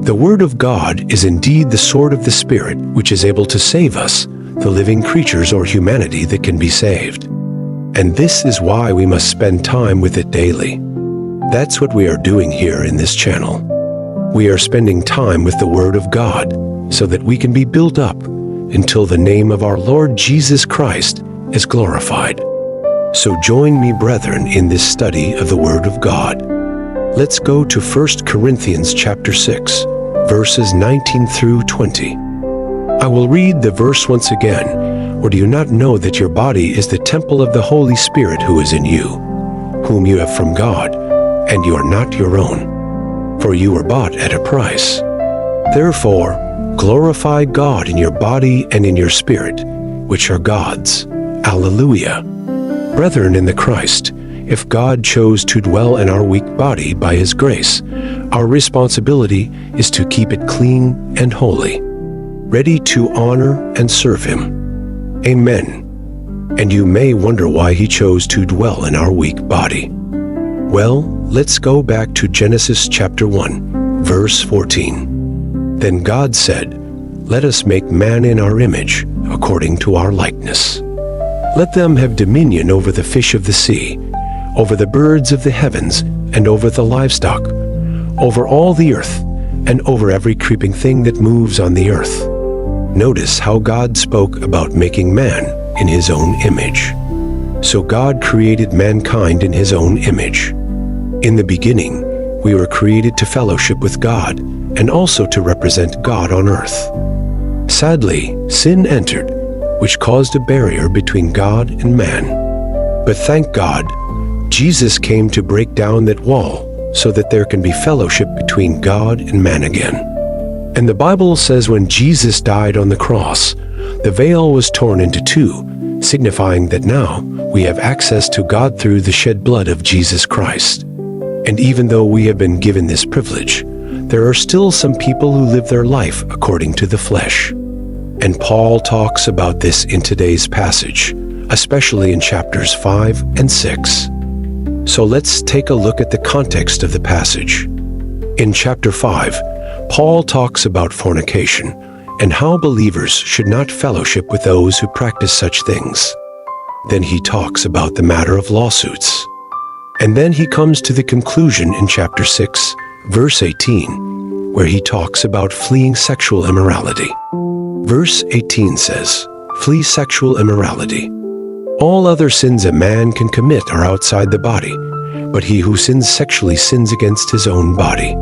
The Word of God is indeed the sword of the Spirit, which is able to save us, the living creatures or humanity that can be saved. And this is why we must spend time with it daily. That's what we are doing here in this channel. We are spending time with the Word of God so that we can be built up until the name of our Lord Jesus Christ is glorified. So join me, brethren, in this study of the Word of God. Let's go to 1 Corinthians chapter 6, verses 19 through 20. I will read the verse once again. Or do you not know that your body is the temple of the Holy Spirit who is in you, whom you have from God, and you are not your own? For you were bought at a price. Therefore, glorify God in your body and in your spirit, which are God's. Alleluia. Brethren in the Christ, if God chose to dwell in our weak body by His grace, our responsibility is to keep it clean and holy, ready to honor and serve Him. Amen. And you may wonder why He chose to dwell in our weak body. Well, let's go back to Genesis chapter 1, verse 14. Then God said, "Let us make man in our image, according to our likeness. Let them have dominion over the fish of the sea, over the birds of the heavens, and over the livestock, over all the earth, and over every creeping thing that moves on the earth." Notice how God spoke about making man in His own image. So God created mankind in His own image. In the beginning, we were created to fellowship with God and also to represent God on earth. Sadly, sin entered, which caused a barrier between God and man. But thank God, Jesus came to break down that wall so that there can be fellowship between God and man again. And the Bible says when Jesus died on the cross, the veil was torn into two, signifying that now we have access to God through the shed blood of Jesus Christ. And even though we have been given this privilege, there are still some people who live their life according to the flesh. And Paul talks about this in today's passage, especially in chapters 5 and 6. So let's take a look at the context of the passage. In chapter 5, Paul talks about fornication and how believers should not fellowship with those who practice such things. Then he talks about the matter of lawsuits. And then he comes to the conclusion in chapter 6, verse 18, where he talks about fleeing sexual immorality. Verse 18 says, "Flee sexual immorality. All other sins a man can commit are outside the body, but he who sins sexually sins against his own body."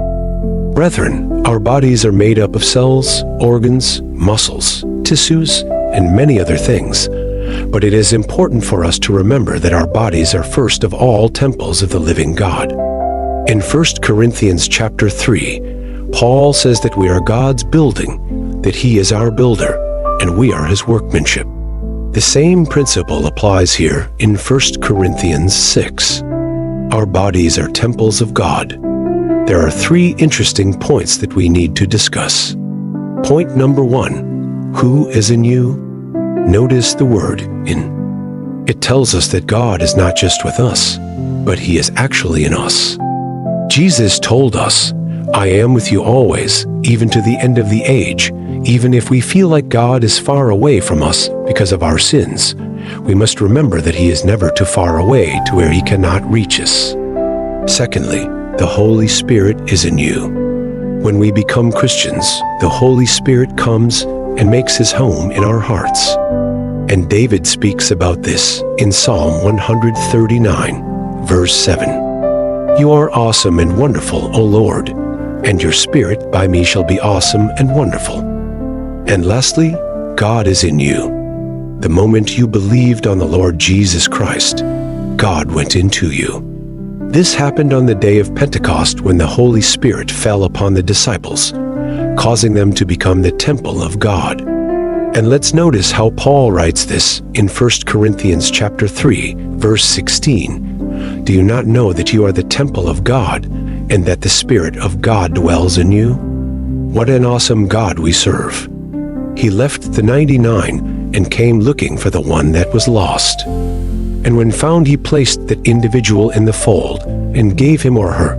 Brethren, our bodies are made up of cells, organs, muscles, tissues, and many other things. But it is important for us to remember that our bodies are first of all temples of the living God. In 1 Corinthians chapter 3, Paul says that we are God's building, that He is our builder, and we are His workmanship. The same principle applies here in 1 Corinthians 6. Our bodies are temples of God. There are three interesting points that we need to discuss. Point number 1, who is in you? Notice the word "in." It tells us that God is not just with us, but He is actually in us. Jesus told us, "I am with you always, even to the end of the age." Even if we feel like God is far away from us because of our sins, we must remember that He is never too far away to where He cannot reach us. Secondly, the Holy Spirit is in you. When we become Christians, the Holy Spirit comes and makes His home in our hearts. And David speaks about this in Psalm 139, verse 7. "You are awesome and wonderful, O Lord, and your Spirit by me shall be awesome and wonderful." And lastly, God is in you. The moment you believed on the Lord Jesus Christ, God went into you. This happened on the day of Pentecost when the Holy Spirit fell upon the disciples, causing them to become the temple of God. And let's notice how Paul writes this in 1 Corinthians chapter 3, verse 16. "Do you not know that you are the temple of God, and that the Spirit of God dwells in you?" What an awesome God we serve. He left the 99 and came looking for the one that was lost. And when found, He placed that individual in the fold and gave him or her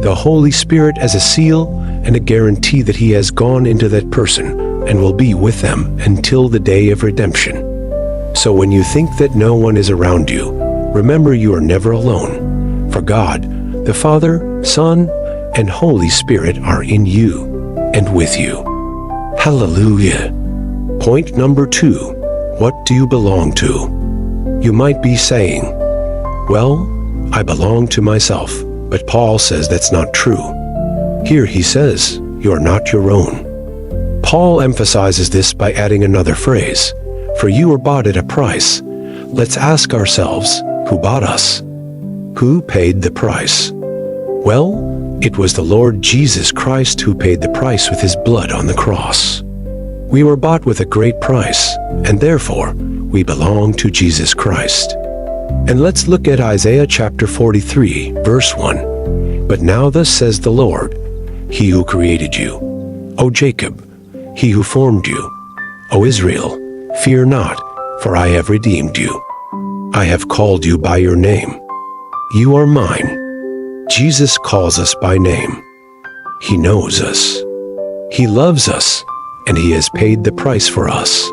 the Holy Spirit as a seal and a guarantee that he has gone into that person and will be with them until the day of redemption. So when you think that no one is around you, remember you are never alone, for God, the Father, Son, and Holy Spirit are in you and with you. Hallelujah. Point number 2. What do you belong to? You might be saying, well, I belong to myself, but Paul says that's not true. Here he says, you are not your own. Paul emphasizes this by adding another phrase, for you were bought at a price. Let's ask ourselves, who bought us? Who paid the price? Well, it was the Lord Jesus Christ who paid the price with his blood on the cross. We were bought with a great price, and therefore, we belong to Jesus Christ. And let's look at Isaiah chapter 43, verse 1. But now thus says the Lord, he who created you, O Jacob, he who formed you, O Israel, fear not, for I have redeemed you. I have called you by your name. You are mine. Jesus calls us by name. He knows us. He loves us, and he has paid the price for us.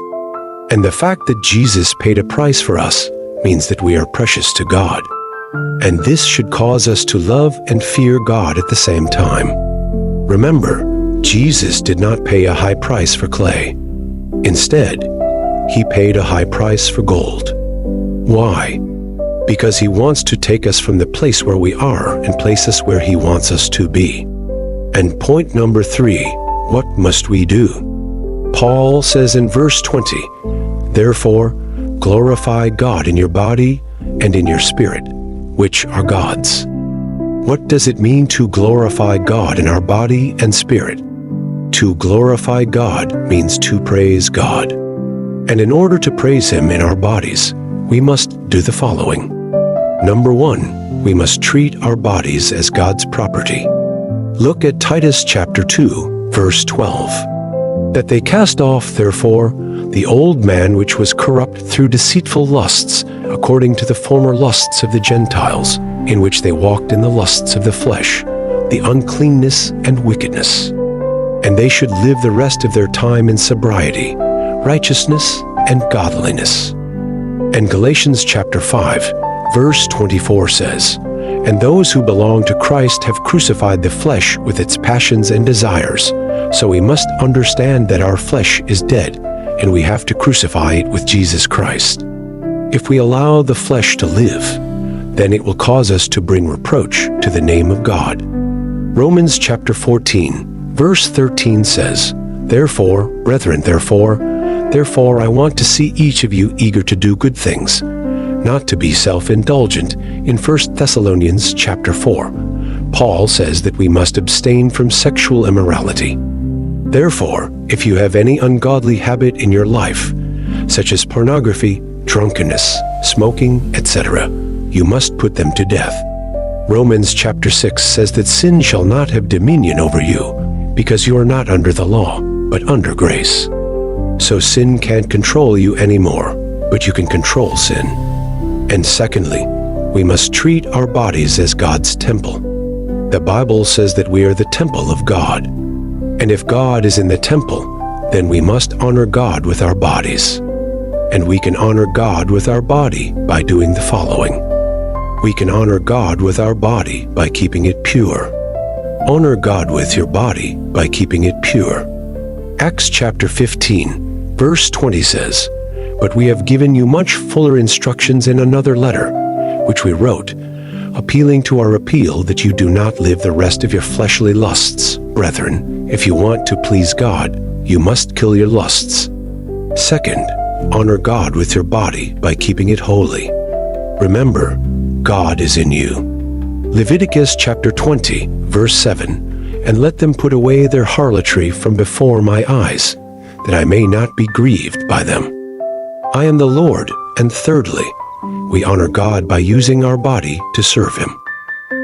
And the fact that Jesus paid a price for us means that we are precious to God. And this should cause us to love and fear God at the same time. Remember, Jesus did not pay a high price for clay. Instead, he paid a high price for gold. Why? Because he wants to take us from the place where we are and place us where he wants us to be. And point number 3, what must we do? Paul says in verse 20, therefore, glorify God in your body and in your spirit, which are God's. What does it mean to glorify God in our body and spirit? To glorify God means to praise God. And in order to praise him in our bodies, we must do the following. Number 1, we must treat our bodies as God's property. Look at Titus chapter 2, verse 12. That they cast off, therefore, the old man which was corrupt through deceitful lusts, according to the former lusts of the Gentiles, in which they walked in the lusts of the flesh, the uncleanness and wickedness. And they should live the rest of their time in sobriety, righteousness, and godliness. And Galatians chapter 5, verse 24 says, and those who belong to Christ have crucified the flesh with its passions and desires. So we must understand that our flesh is dead, and we have to crucify it with Jesus Christ. If we allow the flesh to live, then it will cause us to bring reproach to the name of God. Romans chapter 14, verse 13 says, therefore, brethren, therefore, I want to see each of you eager to do good things, not to be self-indulgent. In 1 Thessalonians chapter 4, Paul says that we must abstain from sexual immorality. Therefore, if you have any ungodly habit in your life, such as pornography, drunkenness, smoking, etc., you must put them to death. Romans chapter 6 says that sin shall not have dominion over you, because you are not under the law, but under grace. So sin can't control you anymore, but you can control sin. And secondly, we must treat our bodies as God's temple. The Bible says that we are the temple of God. And if God is in the temple, then we must honor God with our bodies. And we can honor God with our body by doing the following. We can honor God with our body by keeping it pure. Honor God with your body by keeping it pure. Acts chapter 15, verse 20 says, but we have given you much fuller instructions in another letter, which we wrote, appealing to our appeal that you do not live the rest of your fleshly lusts. Brethren, if you want to please God, you must kill your lusts. Second, honor God with your body by keeping it holy. Remember, God is in you. Leviticus chapter 20, verse 7, and let them put away their harlotry from before my eyes, that I may not be grieved by them. I am the Lord. And thirdly, we honor God by using our body to serve him.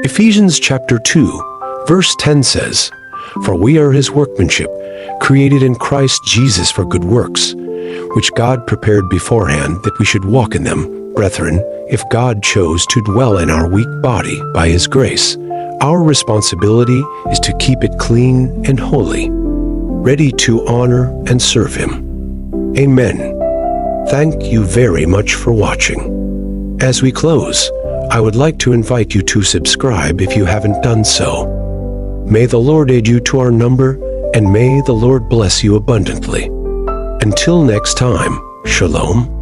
Ephesians chapter 2, verse 10 says, for we are his workmanship, created in Christ Jesus for good works, which God prepared beforehand that we should walk in them. Brethren, if God chose to dwell in our weak body by his grace, Our responsibility is to keep it clean and holy, ready to honor and serve Him. Amen. Thank you very much for watching. As we close, I would like to invite you to subscribe if you haven't done so. May the Lord aid you to our number, and may the Lord bless you abundantly. Until next time, Shalom.